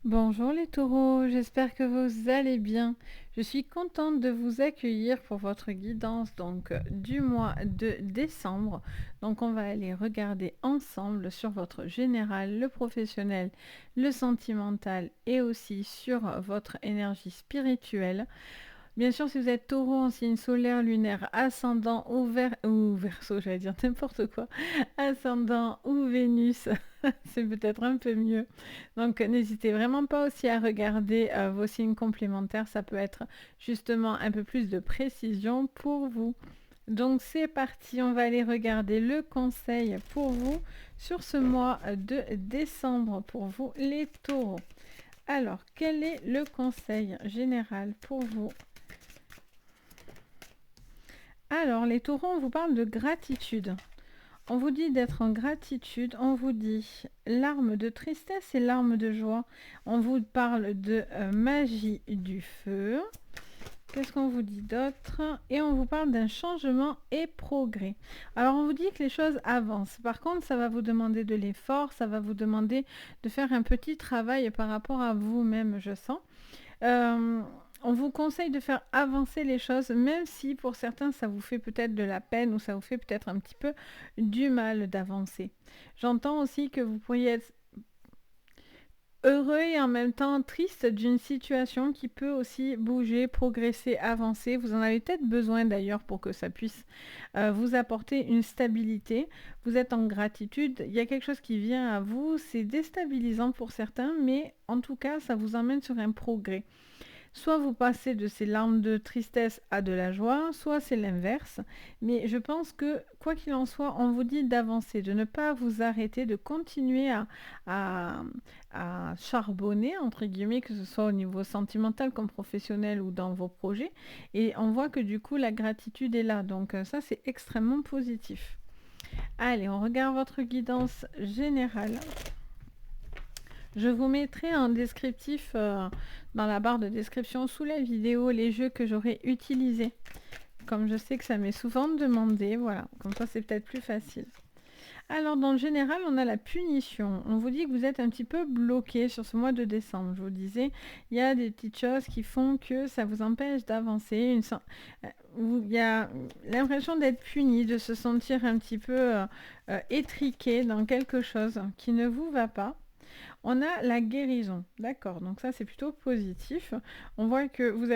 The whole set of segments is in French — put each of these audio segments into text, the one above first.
Bonjour les taureaux, j'espère que vous allez bien. Je suis contente de vous accueillir pour votre guidance du mois de décembre. Donc on va aller regarder ensemble sur votre général, le professionnel, le sentimental et aussi sur votre énergie spirituelle. Bien sûr, si vous êtes taureau en signe solaire, lunaire, ascendant ou verso, j'allais dire n'importe quoi, ascendant ou Vénus, c'est peut-être un peu mieux. Donc, n'hésitez vraiment pas aussi à regarder vos signes complémentaires. Ça peut être justement un peu plus de précision pour vous. Donc, c'est parti. On va aller regarder le conseil pour vous sur ce mois de décembre pour vous, les taureaux. Alors, quel est le conseil général pour vous? Alors, les taureaux, on vous parle de gratitude. On vous dit d'être en gratitude, on vous dit larmes de tristesse et larmes de joie. On vous parle de magie du feu. Qu'est-ce qu'on vous dit d'autre? Et on vous parle d'un changement et progrès. Alors on vous dit que les choses avancent. Par contre, ça va vous demander de l'effort, ça va vous demander de faire un petit travail par rapport à vous-même, je sens. Euh, on vous conseille de faire avancer les choses, même si pour certains ça vous fait peut-être de la peine ou ça vous fait peut-être un petit peu du mal d'avancer. J'entends aussi que vous pourriez être heureux et en même temps triste d'une situation qui peut aussi bouger, progresser, avancer. Vous en avez peut-être besoin d'ailleurs pour que ça puisse vous apporter une stabilité. Vous êtes en gratitude, il y a quelque chose qui vient à vous, c'est déstabilisant pour certains, mais en tout cas ça vous emmène sur un progrès. Soit vous passez de ces larmes de tristesse à de la joie, soit c'est l'inverse. Mais je pense que, quoi qu'il en soit, on vous dit d'avancer, de ne pas vous arrêter, de continuer à, à charbonner, entre guillemets, que ce soit au niveau sentimental comme professionnel ou dans vos projets. Et on voit que du coup, la gratitude est là. Donc ça, c'est extrêmement positif. Allez, on regarde votre guidance générale. Je vous mettrai en descriptif dans la barre de description sous la vidéo les jeux que j'aurai utilisés. Comme je sais que ça m'est souvent demandé, voilà, comme ça c'est peut-être plus facile. Alors dans le général, on a la punition. On vous dit que vous êtes un petit peu bloqué sur ce mois de décembre. Je vous disais, il y a des petites choses qui font que ça vous empêche d'avancer. Il y a l'impression d'être puni, de se sentir un petit peu étriqué dans quelque chose qui ne vous va pas. On a la guérison, d'accord, donc ça c'est plutôt positif. On voit que vous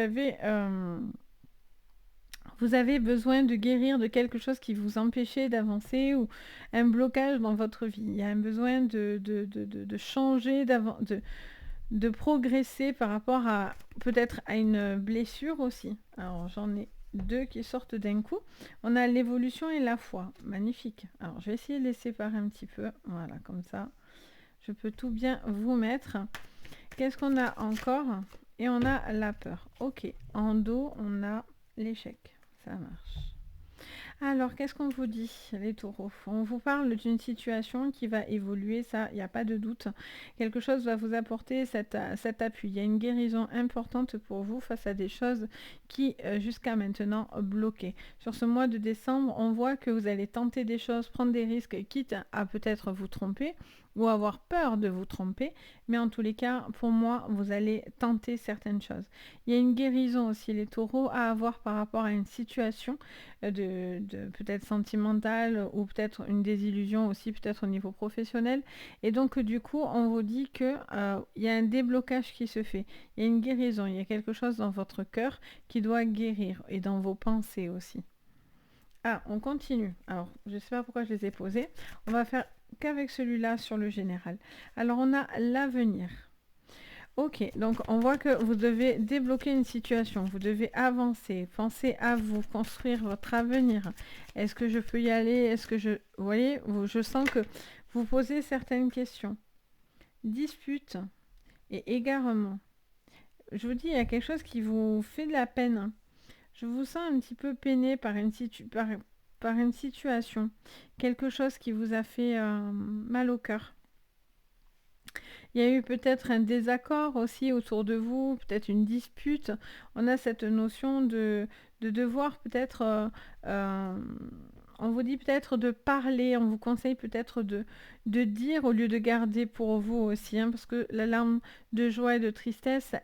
avez besoin de guérir de quelque chose qui vous empêchait d'avancer ou un blocage dans votre vie. Il y a un besoin de changer, de progresser par rapport à peut-être à une blessure aussi. Alors j'en ai deux qui sortent d'un coup. On a l'évolution et la foi. Magnifique. Alors je vais essayer de les séparer un petit peu. Voilà, comme ça. Je peux tout bien vous mettre. Qu'est-ce qu'on a encore? Et on a la peur. Ok. En dos, on a l'échec. Ça marche. Alors, qu'est-ce qu'on vous dit, les taureaux? On vous parle d'une situation qui va évoluer, ça, il n'y a pas de doute. Quelque chose va vous apporter cet appui. Il y a une guérison importante pour vous face à des choses qui, jusqu'à maintenant, bloquaient. Sur ce mois de décembre, on voit que vous allez tenter des choses, prendre des risques, quitte à peut-être vous tromper ou avoir peur de vous tromper. Mais en tous les cas, pour moi, vous allez tenter certaines choses. Il y a une guérison aussi, les taureaux, à avoir par rapport à une situation de peut-être sentimentale ou peut-être une désillusion aussi, peut-être au niveau professionnel. Et donc, du coup, on vous dit que il y a un déblocage qui se fait. Il y a une guérison, il y a quelque chose dans votre cœur qui doit guérir et dans vos pensées aussi. Ah, on continue. Alors, je ne sais pas pourquoi je les ai posés. On va faire qu'avec celui-là sur le général. Alors, on a l'avenir. Ok, donc on voit que vous devez débloquer une situation, vous devez avancer, penser à vous, construire votre avenir. Est-ce que je peux y aller? Est-ce que je... Vous voyez, je sens que vous posez certaines questions. Dispute et égarement. Je vous dis, il y a quelque chose qui vous fait de la peine. Je vous sens un petit peu peiné par par une situation. Quelque chose qui vous a fait mal au cœur. Il y a eu peut-être un désaccord aussi autour de vous, peut-être une dispute. On a cette notion de devoir peut-être On vous dit peut-être de parler, on vous conseille peut-être de dire au lieu de garder pour vous aussi, hein, parce que la larme de joie et de tristesse,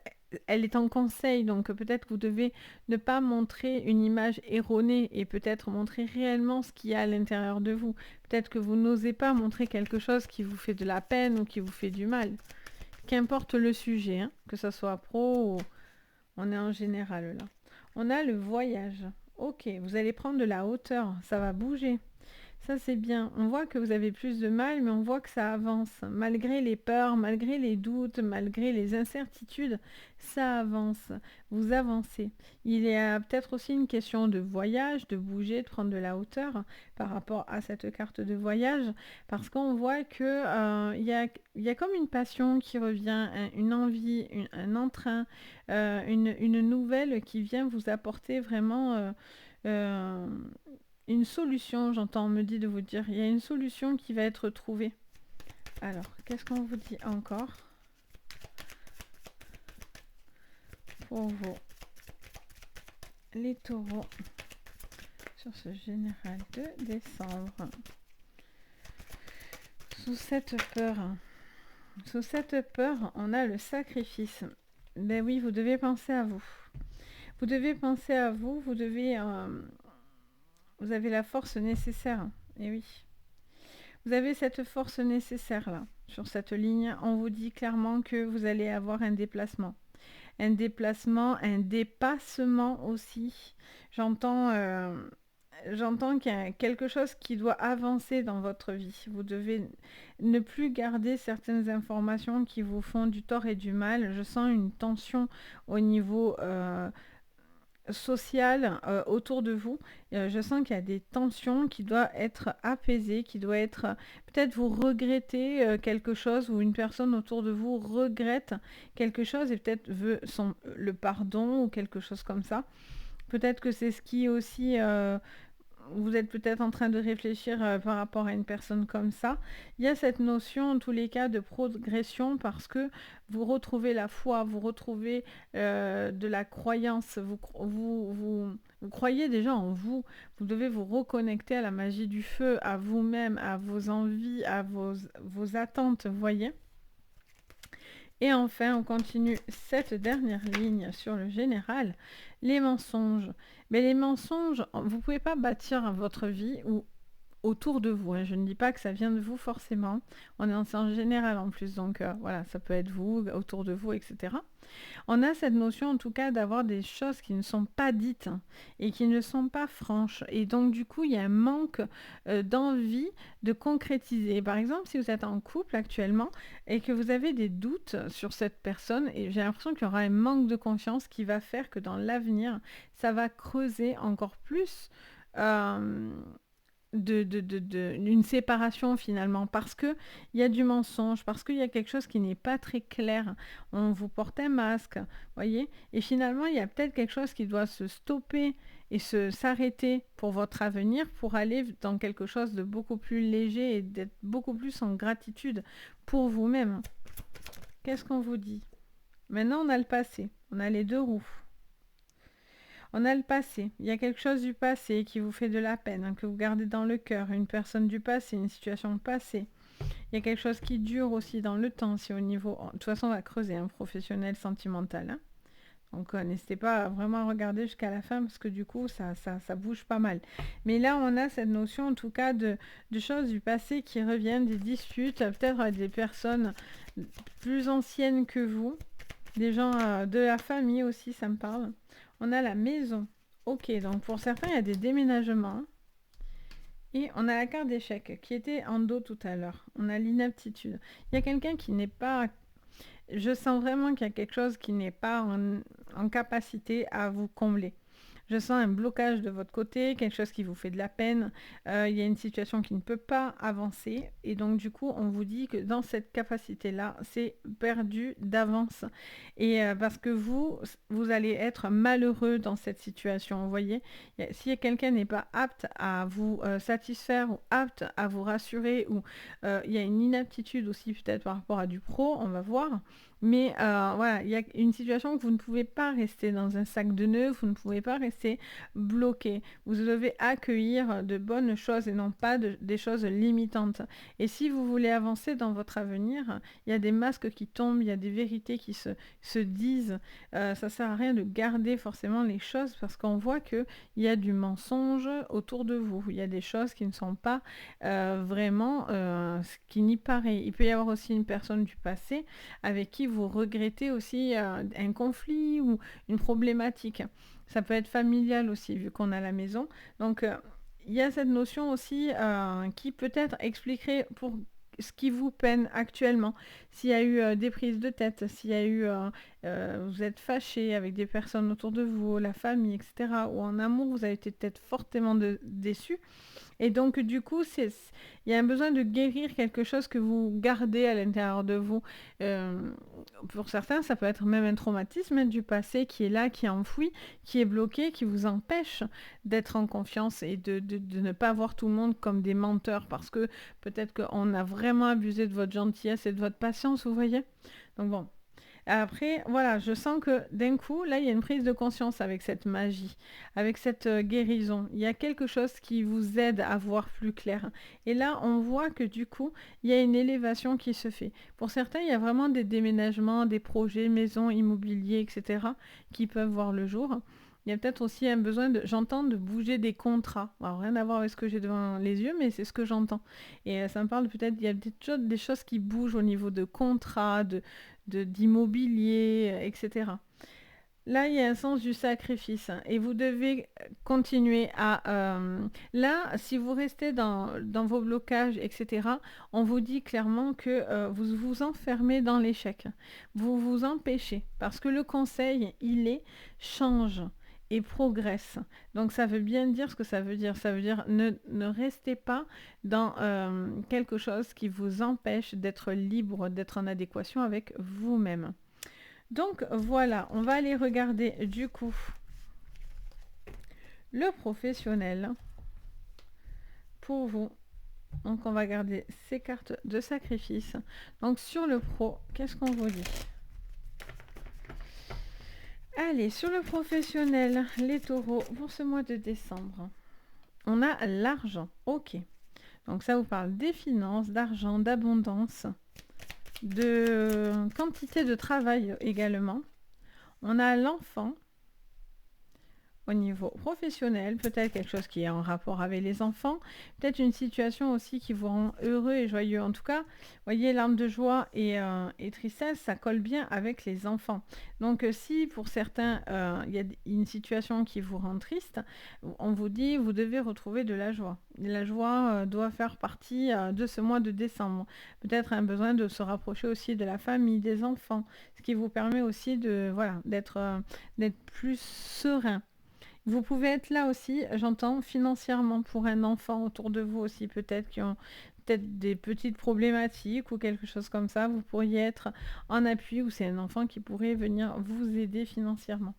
elle est en conseil, donc peut-être que vous devez ne pas montrer une image erronée et peut-être montrer réellement ce qu'il y a à l'intérieur de vous. Peut-être que vous n'osez pas montrer quelque chose qui vous fait de la peine ou qui vous fait du mal. Qu'importe le sujet, hein, que ce soit pro ou on est en général là. On a le voyage. Ok, vous allez prendre de la hauteur, ça va bouger. Ça, c'est bien. On voit que vous avez plus de mal, mais on voit que ça avance. Malgré les peurs, malgré les doutes, malgré les incertitudes, ça avance. Vous avancez. Il y a peut-être aussi une question de voyage, de bouger, de prendre de la hauteur par rapport à cette carte de voyage, parce qu'on voit que il y a comme une passion qui revient, une envie, un entrain, une nouvelle qui vient vous apporter vraiment euh, une solution, j'entends, on me dit de vous dire, il y a une solution qui va être trouvée. Alors, qu'est-ce qu'on vous dit encore pour vous, les taureaux, sur ce général de décembre? Sous cette peur, on a le sacrifice. Ben oui, vous devez penser à vous. Vous devez penser à vous, vous devez... vous avez la force nécessaire. Et oui. Vous avez cette force nécessaire là. Sur cette ligne, on vous dit clairement que vous allez avoir un déplacement. Un déplacement, un dépassement aussi. J'entends qu'il y a quelque chose qui doit avancer dans votre vie. Vous devez ne plus garder certaines informations qui vous font du tort et du mal. Je sens une tension au niveau social autour de vous. Je sens qu'il y a des tensions qui doivent être apaisées, qui doivent être... Peut-être vous regrettez quelque chose ou une personne autour de vous regrette quelque chose et peut-être veut le pardon ou quelque chose comme ça. Peut-être que c'est ce qui aussi vous êtes peut-être en train de réfléchir par rapport à une personne comme ça. Il y a cette notion, en tous les cas, de progression parce que vous retrouvez la foi, vous retrouvez de la croyance, vous croyez déjà en vous. Vous devez vous reconnecter à la magie du feu, à vous-même, à vos envies, à vos attentes, vous voyez. Et enfin, on continue cette dernière ligne sur le général, les mensonges. Mais les mensonges, vous ne pouvez pas bâtir votre vie ou autour de vous, hein. Je ne dis pas que ça vient de vous forcément. On est en général en plus, donc voilà, ça peut être vous, autour de vous, etc. On a cette notion en tout cas d'avoir des choses qui ne sont pas dites et qui ne sont pas franches. Et donc du coup, il y a un manque d'envie de concrétiser. Par exemple, si vous êtes en couple actuellement et que vous avez des doutes sur cette personne, et j'ai l'impression qu'il y aura un manque de confiance qui va faire que dans l'avenir, ça va creuser encore plus. euh, d'une séparation finalement parce que il y a du mensonge, parce qu'il y a quelque chose qui n'est pas très clair. On vous porte un masque, voyez, et finalement il y a peut-être quelque chose qui doit se stopper et s'arrêter pour votre avenir pour aller dans quelque chose de beaucoup plus léger et d'être beaucoup plus en gratitude pour vous-même. Qu'est-ce qu'on vous dit? Maintenant on a le passé, on a les deux roues. On a le passé. Il y a quelque chose du passé qui vous fait de la peine, hein, que vous gardez dans le cœur. Une personne du passé, une situation passée. Il y a quelque chose qui dure aussi dans le temps. Si au niveau... De toute façon, on va creuser un professionnel sentimental. Hein. Donc, n'hésitez pas à vraiment regarder jusqu'à la fin parce que du coup, ça bouge pas mal. Mais là, on a cette notion, en tout cas, de choses du passé qui reviennent, des disputes, peut-être avec des personnes plus anciennes que vous. Des gens de la famille aussi, ça me parle. On a la maison. Ok, donc pour certains, il y a des déménagements. Et on a la carte d'échec qui était en dos tout à l'heure. On a l'inaptitude. Il y a quelqu'un qui n'est pas... Je sens vraiment qu'il y a quelque chose qui n'est pas en capacité à vous combler. Je sens un blocage de votre côté, quelque chose qui vous fait de la peine. Il y a une situation qui ne peut pas avancer. Et donc, du coup, on vous dit que dans cette capacité-là, c'est perdu d'avance. Et parce que vous allez être malheureux dans cette situation. Vous voyez, si quelqu'un n'est pas apte à vous satisfaire ou apte à vous rassurer, ou il y a une inaptitude aussi peut-être par rapport à du pro, on va voir. Mais voilà, il y a une situation que vous ne pouvez pas rester dans un sac de nœuds, vous ne pouvez pas rester rester bloqué. Vous devez accueillir de bonnes choses et non pas des choses limitantes. Et si vous voulez avancer dans votre avenir, il y a des masques qui tombent, il y a des vérités qui se disent. Ça sert à rien de garder forcément les choses parce qu'on voit qu'il y a du mensonge autour de vous. Il y a des choses qui ne sont pas vraiment ce qui n'y paraît. Il peut y avoir aussi une personne du passé avec qui vous regrettez aussi un conflit ou une problématique. Ça peut être familial aussi, vu qu'on a la maison. Donc, il y a cette notion aussi qui peut-être expliquerait pour ce qui vous peine actuellement. S'il y a eu des prises de tête, s'il y a eu... vous êtes fâché avec des personnes autour de vous, la famille, etc. Ou en amour, vous avez été peut-être fortement déçu. Et donc, du coup, il y a un besoin de guérir quelque chose que vous gardez à l'intérieur de vous. Euh, pour certains, ça peut être même un traumatisme du passé qui est là, qui est enfoui, qui est bloqué, qui vous empêche d'être en confiance et de ne pas voir tout le monde comme des menteurs parce que peut-être qu'on a vraiment abusé de votre gentillesse et de votre patience, vous voyez? Donc bon. Après, voilà, je sens que d'un coup, là, il y a une prise de conscience avec cette magie, avec cette guérison. Il y a quelque chose qui vous aide à voir plus clair. Et là, on voit que du coup, il y a une élévation qui se fait. Pour certains, il y a vraiment des déménagements, des projets, maisons, immobiliers, etc., qui peuvent voir le jour. Il y a peut-être aussi un besoin j'entends, de bouger des contrats. Alors, rien à voir avec ce que j'ai devant les yeux, mais c'est ce que j'entends. Et ça me parle peut-être, il y a des choses qui bougent au niveau de contrats, d'immobilier, etc. Là, il y a un sens du sacrifice et vous devez continuer à... Là, si vous restez dans vos blocages, etc., on vous dit clairement que vous vous enfermez dans l'échec. Vous vous empêchez parce que le conseil, il est change et progresse. Donc ça veut bien dire ce que ça veut dire. Ça veut dire ne restez pas dans quelque chose qui vous empêche d'être libre, d'être en adéquation avec vous-même. Donc voilà, on va aller regarder du coup le professionnel pour vous. Donc on va garder ces cartes de sacrifice. Donc sur le pro, qu'est-ce qu'on vous dit? Allez, sur le professionnel, les taureaux, pour ce mois de décembre, on a l'argent. Ok. Donc ça vous parle des finances, d'argent, d'abondance, de quantité de travail également. On a l'enfant au niveau professionnel, peut-être quelque chose qui est en rapport avec les enfants, peut-être une situation aussi qui vous rend heureux et joyeux. En tout cas, vous voyez, larmes de joie et tristesse, ça colle bien avec les enfants. Donc si pour certains, il y a une situation qui vous rend triste, on vous dit, vous devez retrouver de la joie. La joie doit faire partie de ce mois de décembre. Peut-être un besoin de se rapprocher aussi de la famille, des enfants, ce qui vous permet aussi de, voilà, d'être plus serein. Vous pouvez être là aussi, j'entends, financièrement pour un enfant autour de vous aussi, peut-être qui ont peut-être des petites problématiques ou quelque chose comme ça. Vous pourriez être en appui ou c'est un enfant qui pourrait venir vous aider financièrement.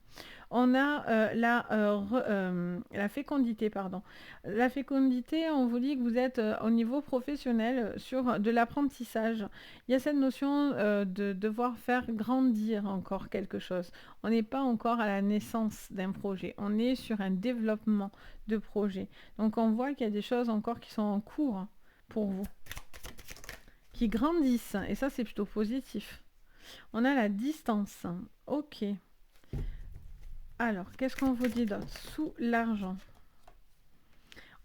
On a la fécondité, pardon. La fécondité, on vous dit que vous êtes au niveau professionnel sur de l'apprentissage. Il y a cette notion de devoir faire grandir encore quelque chose. On n'est pas encore à la naissance d'un projet. On est sur un développement de projet. Donc on voit qu'il y a des choses encore qui sont en cours pour vous, qui grandissent. Et ça, c'est plutôt positif. On a la distance. Ok. Alors, qu'est-ce qu'on vous dit d'autre? Sous l'argent.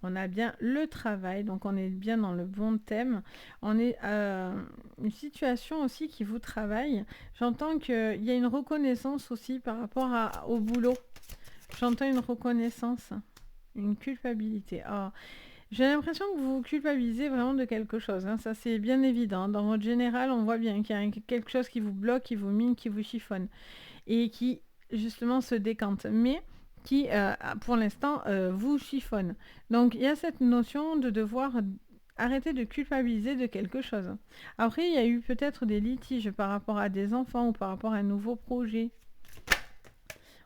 On a bien le travail, donc on est bien dans le bon thème. On est une situation aussi qui vous travaille. J'entends qu'il y a une reconnaissance aussi par rapport au boulot. J'entends une reconnaissance, une culpabilité. Oh, j'ai l'impression que vous vous culpabilisez vraiment de quelque chose. Hein. Ça, c'est bien évident. Dans votre général, on voit bien qu'il y a quelque chose qui vous bloque, qui vous mine, qui vous chiffonne. Et qui justement se décante, mais qui pour l'instant vous chiffonne. Donc il y a cette notion de devoir arrêter de culpabiliser de quelque chose. Après, il y a eu peut-être des litiges par rapport à des enfants ou par rapport à un nouveau projet.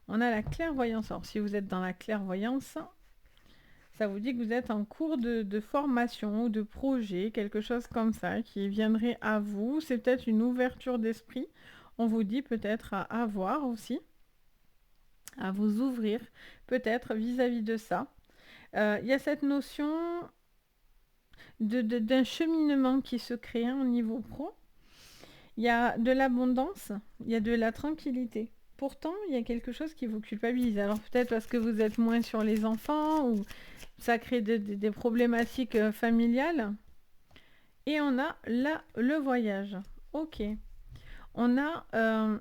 On a la clairvoyance. Alors si vous êtes dans la clairvoyance, ça vous dit que vous êtes en cours de formation ou de projet, quelque chose comme ça qui viendrait à vous. C'est peut-être une ouverture d'esprit. On vous dit peut-être à avoir aussi. à vous ouvrir, peut-être vis-à-vis de ça. Il y a cette notion d'un cheminement qui se crée au niveau pro. Il y a de l'abondance, il y a de la tranquillité. Pourtant, il y a quelque chose qui vous culpabilise. Alors peut-être parce que vous êtes moins sur les enfants ou ça crée des problématiques familiales. Et on a là le voyage. Ok. On a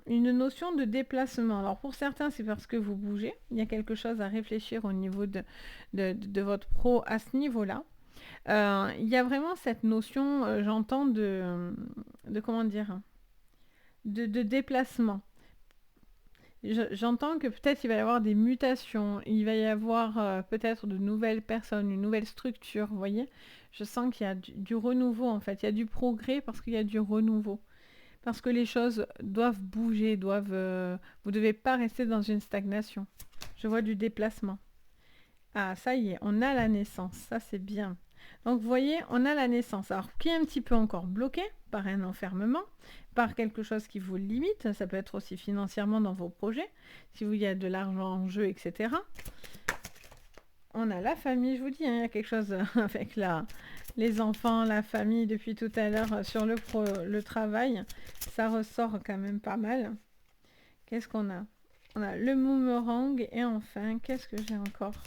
une notion de déplacement. Alors pour certains, c'est parce que vous bougez. Il y a quelque chose à réfléchir au niveau de votre pro à ce niveau-là. Il y a vraiment cette notion, j'entends, de comment dire, de déplacement. J'entends que peut-être il va y avoir des mutations, il va y avoir peut-être de nouvelles personnes, une nouvelle structure, vous voyez. Je sens qu'il y a du renouveau en fait, il y a du progrès parce qu'il y a du renouveau. Parce que les choses doivent bouger, vous ne devez pas rester dans une stagnation. Je vois du déplacement. Ah, ça y est, on a la naissance, ça c'est bien. Donc vous voyez, on a la naissance. Alors qui est un petit peu encore bloqué par un enfermement, par quelque chose qui vous limite, ça peut être aussi financièrement dans vos projets, si vous y a de l'argent en jeu, etc. On a la famille, je vous dis, hein, il y a quelque chose avec les enfants, la famille depuis tout à l'heure sur le travail, ça ressort quand même pas mal. Qu'est-ce qu'on a? On a le boomerang et enfin, qu'est-ce que j'ai encore?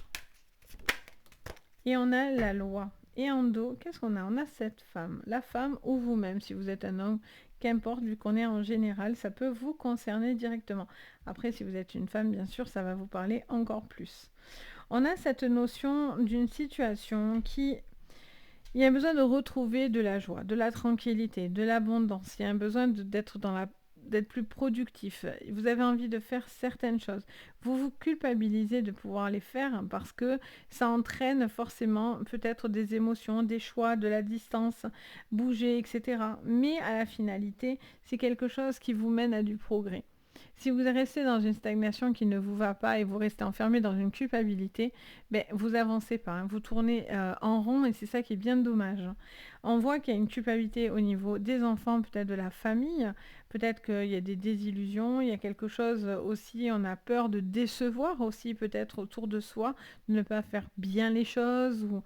Et on a la loi. Et en dos, qu'est-ce qu'on a? On a cette femme. La femme ou vous-même, si vous êtes un homme, qu'importe, vu qu'on est en général, ça peut vous concerner directement. Après, si vous êtes une femme, bien sûr, ça va vous parler encore plus. On a cette notion d'une situation qui... Il y a besoin de retrouver de la joie, de la tranquillité, de l'abondance. Il y a un besoin d'être d'être plus productif. Vous avez envie de faire certaines choses. Vous vous culpabilisez de pouvoir les faire parce que ça entraîne forcément peut-être des émotions, des choix, de la distance, bouger, etc. Mais à la finalité, c'est quelque chose qui vous mène à du progrès. Si vous restez dans une stagnation qui ne vous va pas et vous restez enfermé dans une culpabilité, ben, vous avancez pas, hein, vous tournez en rond et c'est ça qui est bien dommage. On voit qu'il y a une culpabilité au niveau des enfants, peut-être de la famille, peut-être qu'il y a des désillusions, il y a quelque chose aussi, on a peur de décevoir aussi peut-être autour de soi, de ne pas faire bien les choses ou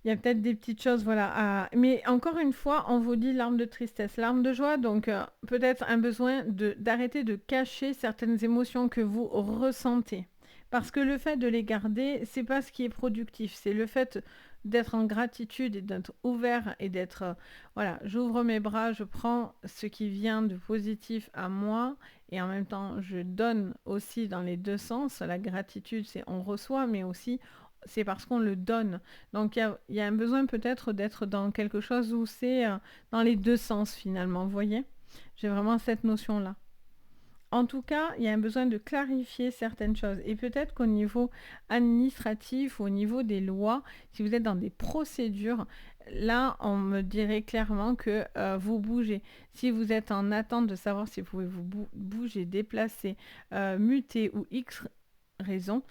il y a peut-être des petites choses, voilà. Mais encore une fois, on vous dit larmes de tristesse, larmes de joie, donc peut-être un besoin d'arrêter de cacher certaines émotions que vous ressentez. Parce que le fait de les garder, c'est pas ce qui est productif, c'est le fait d'être en gratitude et d'être ouvert et d'être, voilà, j'ouvre mes bras, je prends ce qui vient de positif à moi et en même temps, je donne aussi dans les deux sens. La gratitude, c'est on reçoit, mais aussi c'est parce qu'on le donne. Donc il y a un besoin peut-être d'être dans quelque chose où c'est dans les deux sens finalement, vous voyez. J'ai vraiment cette notion-là. En tout cas, il y a un besoin de clarifier certaines choses. Et peut-être qu'au niveau administratif, au niveau des lois, si vous êtes dans des procédures, là, on me dirait clairement que vous bougez. Si vous êtes en attente de savoir si vous pouvez vous bouger, déplacer, muter ou X raison,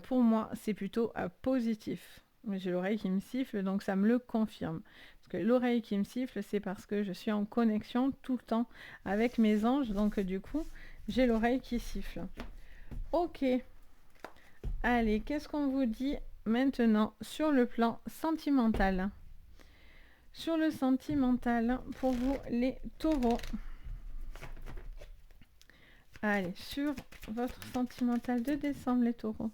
pour moi, c'est plutôt positif. Mais j'ai l'oreille qui me siffle, donc ça me le confirme. Parce que l'oreille qui me siffle, c'est parce que je suis en connexion tout le temps avec mes anges, donc du coup, j'ai l'oreille qui siffle. Ok. Allez, qu'est-ce qu'on vous dit maintenant sur le plan sentimental? Sur le sentimental, pour vous, les taureaux. Allez, sur votre sentimental de décembre, les taureaux.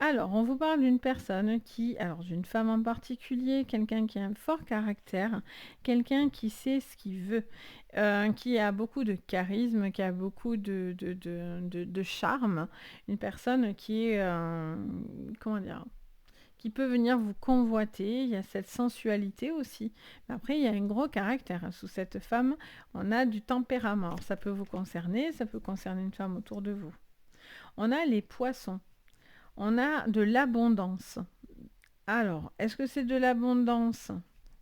Alors, on vous parle d'une personne alors d'une femme en particulier, quelqu'un qui a un fort caractère, quelqu'un qui sait ce qu'il veut, qui a beaucoup de charisme, qui a beaucoup de charme, une personne qui est, comment dire, qui peut venir vous convoiter, il y a cette sensualité aussi. Mais après, il y a un gros caractère. Sous cette femme, on a du tempérament. Alors, ça peut vous concerner, ça peut concerner une femme autour de vous. On a les poissons. On a de l'abondance. Alors, est-ce que c'est de l'abondance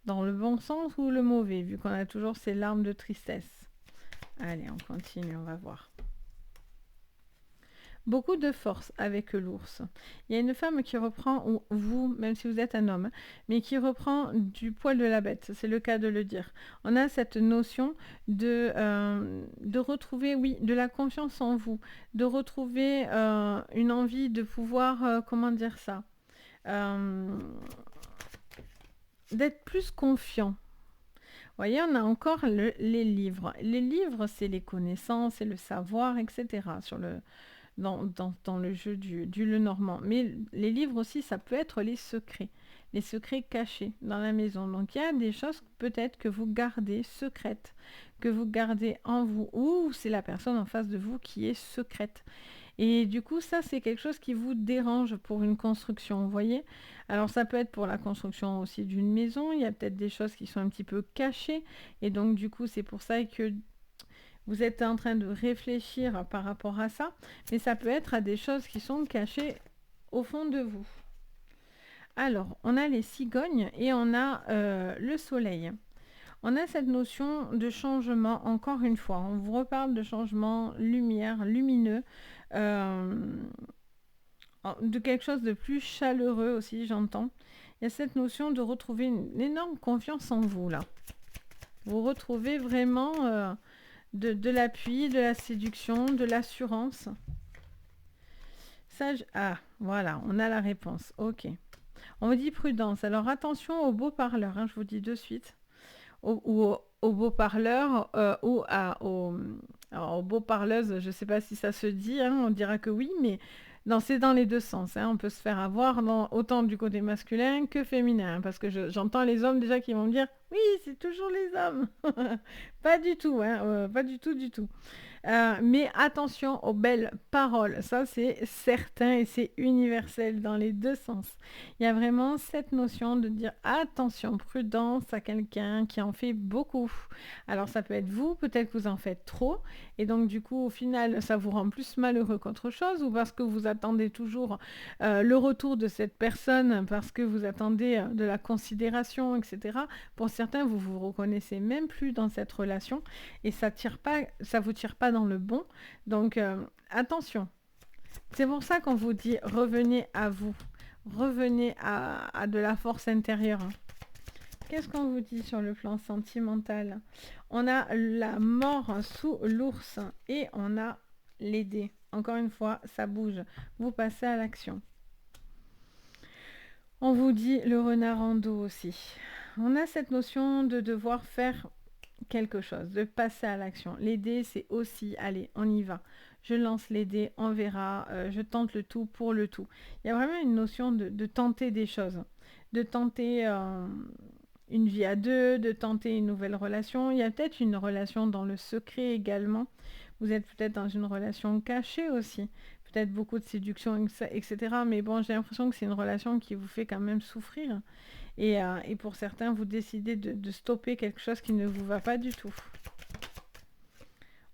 dans le bon sens ou le mauvais, vu qu'on a toujours ces larmes de tristesse? Allez, on continue, on va voir. beaucoup de force avec l'ours. Il y a une femme qui reprend, ou vous, même si vous êtes un homme, mais qui reprend du poil de la bête, c'est le cas de le dire. On a cette notion de retrouver, oui, de la confiance en vous, de retrouver une envie de pouvoir, comment dire ça, euh, d'être plus confiant. Vous voyez, on a encore les livres. Les livres, c'est les connaissances et le savoir, etc. Dans le jeu du Lenormand. Mais les livres aussi, ça peut être les secrets cachés dans la maison. Donc il y a des choses peut-être que vous gardez secrètes, que vous gardez en vous, ou c'est la personne en face de vous qui est secrète. Et du coup, ça, c'est quelque chose qui vous dérange pour une construction, vous voyez. Alors, ça peut être pour la construction aussi d'une maison. Il y a peut-être des choses qui sont un petit peu cachées. Et donc, du coup, c'est pour ça que vous êtes en train de réfléchir par rapport à ça. Mais ça peut être à des choses qui sont cachées au fond de vous. Alors, on a les cigognes et on a le soleil. On a cette notion de changement, encore une fois. On vous reparle de changement lumière, lumineux, euh, de quelque chose de plus chaleureux aussi, j'entends. Il y a cette notion de retrouver une énorme confiance en vous, là. Vous retrouvez vraiment de l'appui, de la séduction, de l'assurance. Ah, voilà, on a la réponse. Ok. On vous dit prudence. Alors, attention aux beaux parleurs, hein, je vous dis de suite. Aux beaux parleurs aux beaux parleuses, je ne sais pas si ça se dit, hein, on dira que oui, mais non, c'est dans les deux sens. Hein, on peut se faire avoir autant du côté masculin que féminin, hein, parce que j'entends les hommes déjà qui vont me dire oui, c'est toujours les hommes. Pas du tout, hein, pas du tout, du tout. Mais attention aux belles paroles, ça c'est certain et c'est universel dans les deux sens. Il y a vraiment cette notion de dire attention, prudence à quelqu'un qui en fait beaucoup. Alors ça peut être vous, peut-être que vous en faites trop, et donc du coup au final ça vous rend plus malheureux qu'autre chose, ou parce que vous attendez toujours le retour de cette personne, parce que vous attendez de la considération, etc. Pour certains, vous vous reconnaissez même plus dans cette relation, et ça vous tire pas dans le bon. Donc attention. C'est pour ça qu'on vous dit revenez à vous. Revenez à de la force intérieure. Qu'est-ce qu'on vous dit sur le plan sentimental? On a la mort sous l'ours et on a les dés. Encore une fois, ça bouge. Vous passez à l'action. On vous dit le renard en dos aussi. On a cette notion de devoir faire quelque chose, de passer à l'action. Les dés, c'est aussi, allez, on y va. Je lance les dés, on verra, je tente le tout pour le tout. Il y a vraiment une notion de tenter des choses, de tenter une vie à deux, de tenter une nouvelle relation. Il y a peut-être une relation dans le secret également. Vous êtes peut-être dans une relation cachée aussi. Peut-être beaucoup de séduction, etc. Mais bon, j'ai l'impression que c'est une relation qui vous fait quand même souffrir. Et pour certains, vous décidez de stopper quelque chose qui ne vous va pas du tout.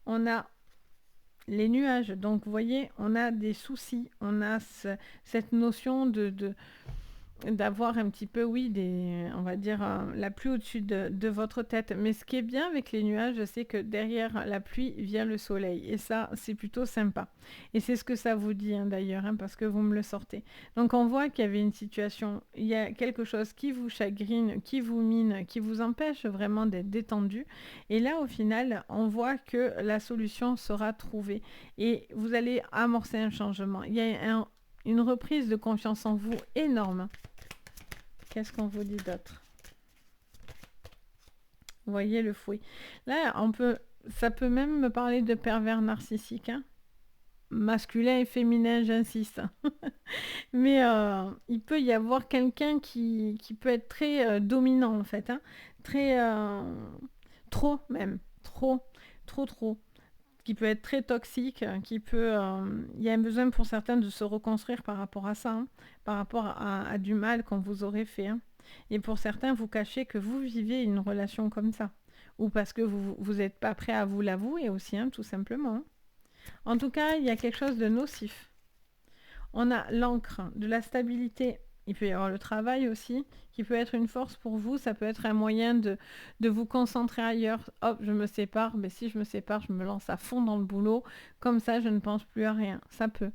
On a les nuages. Donc, vous voyez, on a des soucis. On a cette notion d'avoir un petit peu, oui, on va dire, la pluie au-dessus de votre tête. Mais ce qui est bien avec les nuages, c'est que derrière la pluie vient le soleil. Et ça, c'est plutôt sympa. Et c'est ce que ça vous dit, hein, d'ailleurs, hein, parce que vous me le sortez. Donc, on voit qu'il y avait une situation, il y a quelque chose qui vous chagrine, qui vous mine, qui vous empêche vraiment d'être détendu. Et là, au final, on voit que la solution sera trouvée. Et vous allez amorcer un changement. Il y a une reprise de confiance en vous énorme. Qu'est-ce qu'on vous dit d'autre? Vous voyez le fouet. Là, ça peut même me parler de pervers narcissique. Hein, masculin et féminin, j'insiste. Mais il peut y avoir quelqu'un qui peut être très dominant, en fait. Hein, très... trop, même. Trop. Trop. Qui peut être très toxique, qui peut... il y a un besoin pour certains de se reconstruire par rapport à ça, hein, par rapport à du mal qu'on vous aurait fait. Hein. Et pour certains, vous cachez que vous vivez une relation comme ça. Ou parce que vous n'êtes pas prêt à vous l'avouer aussi, hein, tout simplement. Hein. En tout cas, il y a quelque chose de nocif. On a l'encre, de la stabilité. Il peut y avoir le travail aussi, qui peut être une force pour vous. Ça peut être un moyen de vous concentrer ailleurs. Hop, je me sépare. Mais si je me sépare, je me lance à fond dans le boulot. Comme ça, je ne pense plus à rien. Ça peut.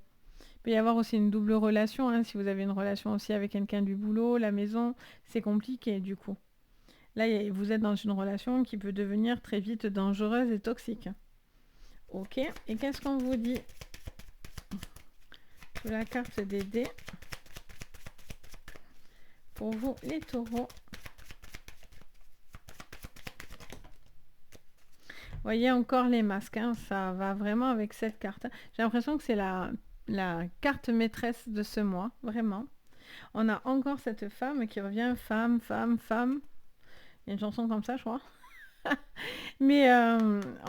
peut y avoir aussi une double relation, hein, si vous avez une relation aussi avec quelqu'un du boulot, la maison, c'est compliqué du coup. Là, vous êtes dans une relation qui peut devenir très vite dangereuse et toxique. Ok, et qu'est-ce qu'on vous dit sur la carte des dés pour vous, les taureaux? Voyez encore les masques, hein, ça va vraiment avec cette carte. J'ai l'impression que c'est la carte maîtresse de ce mois, vraiment. On a encore cette femme qui revient, femme, femme, femme. Il y a une chanson comme ça, je crois. Mais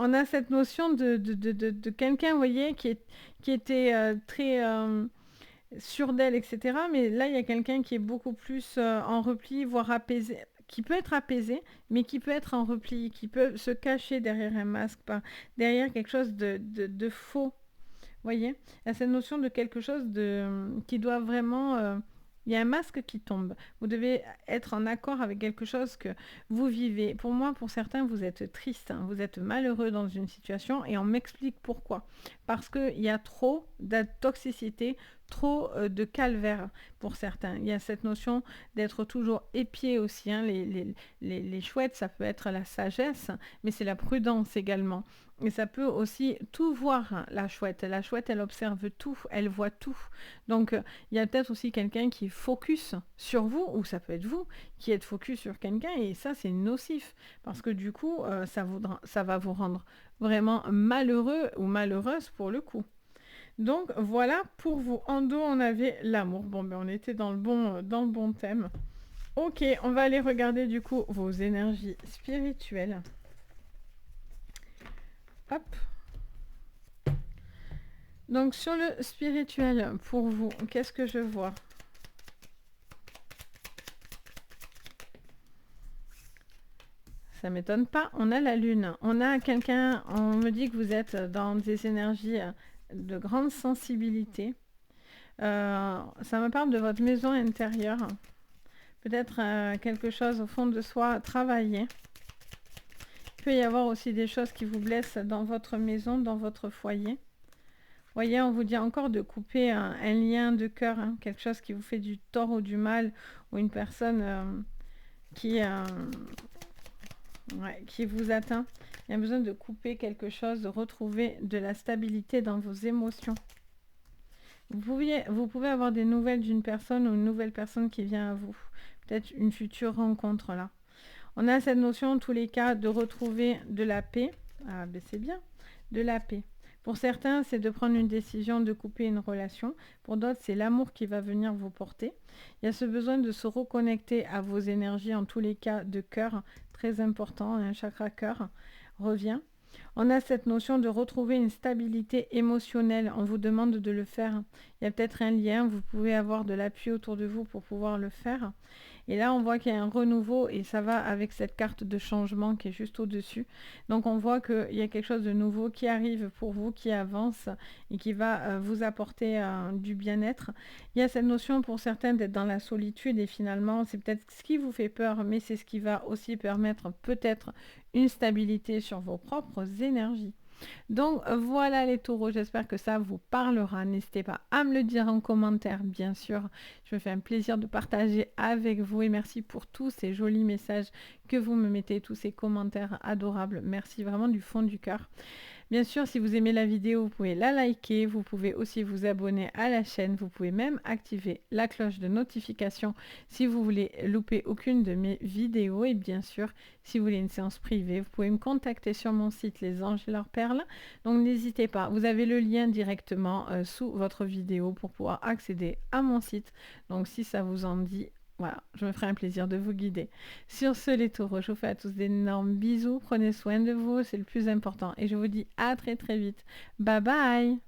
on a cette notion de quelqu'un, vous voyez, qui était très sûr d'elle, etc. Mais là, il y a quelqu'un qui est beaucoup plus en repli, voire apaisé, qui peut être apaisé, mais qui peut être en repli, qui peut se cacher derrière un masque, derrière quelque chose de faux. Vous voyez, il y a cette notion de quelque chose qui doit vraiment... il y a un masque qui tombe. Vous devez être en accord avec quelque chose que vous vivez. Pour moi, pour certains, vous êtes triste, hein, vous êtes malheureux dans une situation et on m'explique pourquoi. Parce qu'il y a trop de toxicité, trop de calvaire pour certains. Il y a cette notion d'être toujours épié aussi. Hein. Les chouettes, ça peut être la sagesse, mais c'est la prudence également. Et ça peut aussi tout voir, hein, la chouette. La chouette, elle observe tout, elle voit tout. Donc, il y a peut-être aussi quelqu'un qui est focus sur vous, ou ça peut être vous qui êtes focus sur quelqu'un, et ça, c'est nocif. Parce que du coup, ça va vous rendre vraiment malheureux ou malheureuse pour le coup. Donc, voilà pour vous. En dos, on avait l'amour. Bon, ben, on était dans le bon thème. Ok, on va aller regarder du coup vos énergies spirituelles. Hop. Donc sur le spirituel, pour vous, qu'est-ce que je vois? Ça m'étonne pas. On a la lune. On a quelqu'un, on me dit que vous êtes dans des énergies de grande sensibilité. Ça me parle de votre maison intérieure. Peut-être quelque chose au fond de soi à travailler. Il peut y avoir aussi des choses qui vous blessent dans votre maison, dans votre foyer. Vous voyez, on vous dit encore de couper un lien de cœur, hein, quelque chose qui vous fait du tort ou du mal, ou une personne qui vous atteint. Il y a besoin de couper quelque chose, de retrouver de la stabilité dans vos émotions. Vous pouvez avoir des nouvelles d'une personne ou une nouvelle personne qui vient à vous. Peut-être une future rencontre là. On a cette notion, en tous les cas, de retrouver de la paix. Ah, ben c'est bien, de la paix. Pour certains, c'est de prendre une décision de couper une relation. Pour d'autres, c'est l'amour qui va venir vous porter. Il y a ce besoin de se reconnecter à vos énergies, en tous les cas, de cœur, très important. Un chakra cœur revient. On a cette notion de retrouver une stabilité émotionnelle. On vous demande de le faire. Il y a peut-être un lien, vous pouvez avoir de l'appui autour de vous pour pouvoir le faire. Et là, on voit qu'il y a un renouveau et ça va avec cette carte de changement qui est juste au-dessus. Donc, on voit qu'il y a quelque chose de nouveau qui arrive pour vous, qui avance et qui va vous apporter du bien-être. Il y a cette notion pour certains d'être dans la solitude et finalement, c'est peut-être ce qui vous fait peur, mais c'est ce qui va aussi permettre peut-être une stabilité sur vos propres énergies. Donc voilà les taureaux, j'espère que ça vous parlera. N'hésitez pas à me le dire en commentaire, bien sûr. Je me fais un plaisir de partager avec vous et merci pour tous ces jolis messages que vous me mettez, tous ces commentaires adorables. Merci vraiment du fond du cœur. Bien sûr, si vous aimez la vidéo, vous pouvez la liker, vous pouvez aussi vous abonner à la chaîne, vous pouvez même activer la cloche de notification si vous voulez louper aucune de mes vidéos. Et bien sûr, si vous voulez une séance privée, vous pouvez me contacter sur mon site Les Anges et leurs perles. Donc n'hésitez pas, vous avez le lien directement sous votre vidéo pour pouvoir accéder à mon site. Donc si ça vous en dit, voilà, je me ferai un plaisir de vous guider. Sur ce, les taureaux, je vous fais à tous d'énormes bisous. Prenez soin de vous, c'est le plus important. Et je vous dis à très très vite. Bye bye!